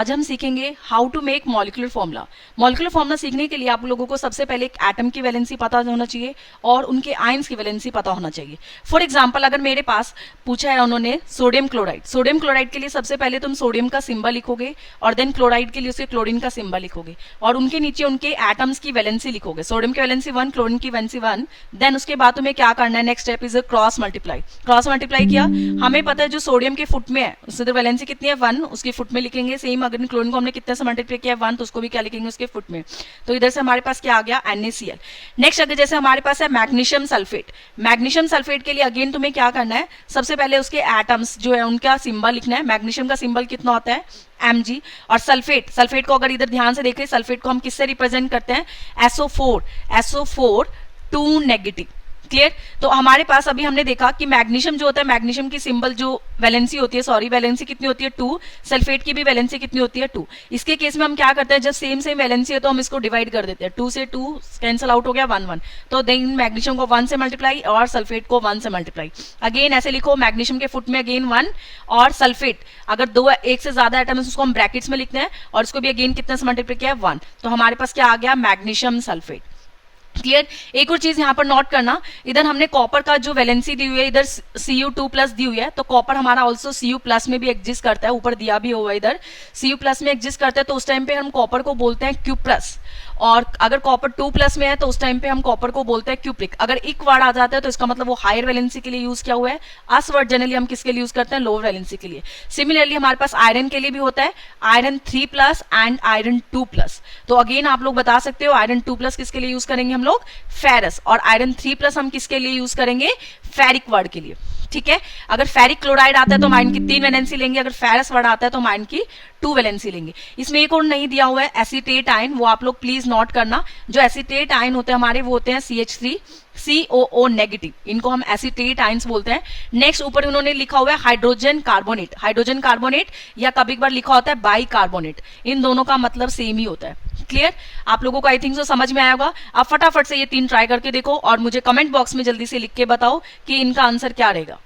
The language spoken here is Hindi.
आज हम सीखेंगे how to make molecular formula. Molecular formula सीखने के लिए आप लोगों को सबसे पहले एक एटम की वैलेंसी पता होना चाहिए और उनके आयंस की वैलेंसी पता होना चाहिए। फॉर एग्जांपल अगर मेरे पास पूछा है उन्होंने सोडियम क्लोराइड के लिए सबसे पहले तुम सोडियम का सिंबल लिखोगे और देन क्लोराइड के लिए उसके क्लोरीन का सिंबल लिखोगे और उनके नीचे उनके एटम्स की वैलेंसी लिखोगे। सोडियम की वैलेंसी 1, क्लोरीन की वैलेंसी 1। देन उसके बाद तुम्हें क्या करना है, next step is cross multiply किया। हमें पता है जो सोडियम के फुट में है उसकी वैलेंसी कितनी है 1, उसकी फुट में लिखेंगे। सेम अगर क्लोरीन को हमने कितने से मल्टीप्लाई किया 1 तो उसको भी क्या लिखेंगे उसके फुट में। तो इधर से हमारे पास क्या आ गया NaCl। नेक्स्ट अगर जैसे हमारे पास है मैग्नीशियम सल्फेट के लिए अगेन तुम्हें क्या करना है, सबसे पहले उसके एटम्स जो है उनका सिंबल लिखना है। मैग्नीशियम का सिंबल कितना होता है Mg। और सल्फेट को अगर इधर ध्यान से देखें, सल्फेट को हम किससे रिप्रेजेंट करते हैं SO4 2 नेगेटिव। क्लियर। तो हमारे पास अभी हमने देखा कि मैग्नीशियम जो होता है, मैग्नीशियम की सिंबल जो वैलेंसी होती है वैलेंसी कितनी होती है 2। सल्फेट की भी वैलेंसी कितनी होती है 2। इसके केस में हम क्या करते हैं, जब सेम वैलेंसी है तो हम इसको डिवाइड कर देते हैं। 2 से 2 कैंसिल आउट हो गया 1 1। तो देन मैग्नीशियम को 1 से मल्टीप्लाई और सल्फेट को 1 से मल्टीप्लाई। अगेन ऐसे लिखो, मैग्नीशियम के फुट में अगेन 1 और सल्फेट अगर एक से ज्यादा एटम है उसको हम ब्रैकेट्स में लिखते हैं और इसको भी अगेन कितने से मल्टीप्लाई किया है 1। तो हमारे पास क्या आ गया, मैग्नीशियम सल्फेट। क्लियर। एक और चीज यहां पर नोट करना, इधर हमने कॉपर का जो वैलेंसी दी हुई है इधर Cu2+ दी हुई है, तो कॉपर हमारा ऑल्सो Cu+ में भी एग्जिस्ट करता है। ऊपर दिया भी हुआ है इधर Cu+ में एग्जिस्ट करता है, तो उस टाइम पे हम कॉपर को बोलते हैं Q+। और अगर कॉपर 2+ में है तो उस टाइम पे हम कॉपर को बोलते हैं क्यूप्रिक। अगर इक वर्ड आ जाता है तो इसका मतलब वो हायर वैलेंसी के लिए यूज किया हुआ है। अस वर्ड जनरली हम किसके लिए यूज करते हैं, लोअर वैलेंसी के लिए। सिमिलरली हमारे पास आयरन के लिए भी होता है आयरन 3+ एंड आयरन 2+। तो अगेन आप लोग बता सकते हो आयरन 2+ किसके लिए यूज करेंगे हम लोग, फेरस। और आयरन 3+ हम किसके लिए यूज करेंगे, फेरिक वर्ड के लिए। ठीक है। अगर फेरिक क्लोराइड आता है तो हम आयरन की 3 वैलेंसी लेंगे, अगर फेरस वर्ड आता है तो हम आयरन की 2 वैलेंसी लेंगे। इसमें एक और नहीं दिया हुआ है एसीटेट आयन, वो आप लोग प्लीज नोट करना। जो एसीटेट आयन होते हैं हमारे वो होते हैं CH3COO नेगेटिव, इनको हम एसीटेट आयंस बोलते हैं। नेक्स्ट ऊपर उन्होंने लिखा हुआ है हाइड्रोजन कार्बोनेट या कभी कभार लिखा होता है बाइकार्बोनेट। इन दोनों का मतलब सेम ही होता है। क्लियर। आप लोगों को आई थिंक सो समझ में आया होगा। आप फटाफट से ये 3 ट्राई करके देखो और मुझे कमेंट बॉक्स में जल्दी से लिख के बताओ कि इनका आंसर क्या रहेगा।